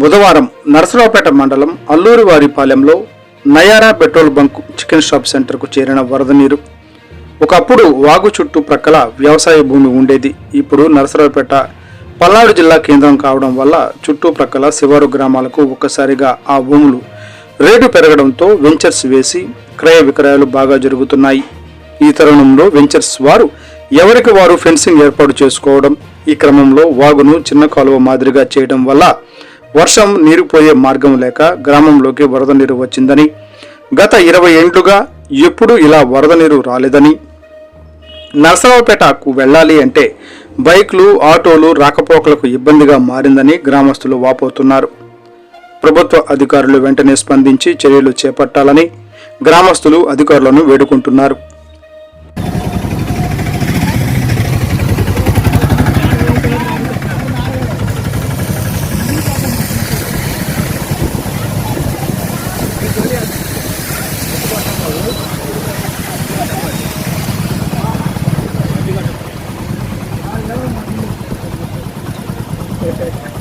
బుధవారం నరసరావుపేట మండలం అల్లూరివారిపాలెంలో Nayara petrol bunk chicken shop సెంటర్కు చేరిన వరద నీరు. ఒకప్పుడు వాగు చుట్టూ ప్రక్కల వ్యవసాయ భూమి ఉండేది. ఇప్పుడు నరసరావుపేట పల్నాడు జిల్లా కేంద్రం కావడం వల్ల చుట్టూ ప్రక్కల శివారు గ్రామాలకు ఒక్కసారిగా ఆ భూములు రేటు పెరగడంతో వెంచర్స్ వేసి క్రయ విక్రయాలు బాగా జరుగుతున్నాయి. ఈ తరుణంలో వెంచర్స్ వారు ఎవరికి వారు ఫెన్సింగ్ ఏర్పాటు చేసుకోవడం, ఈ క్రమంలో వాగును చిన్న కాలువ మాదిరిగా చేయడం వల్ల వర్షం నీరు పోయే మార్గం లేక గ్రామంలోకి వరద నీరు వచ్చిందని, గత 20 ఏండ్లుగా ఎప్పుడూ ఇలా వరద నీరు రాలేదని, నరసరావుపేటకు వెళ్ళాలి అంటే బైక్లు ఆటోలు రాకపోకలకు ఇబ్బందిగా మారిందని గ్రామస్తులు వాపోతున్నారు. ప్రభుత్వ అధికారులు వెంటనే స్పందించి చర్యలు చేపట్టాలని గ్రామస్తులు అధికారులను వేడుకుంటున్నారు. Okay.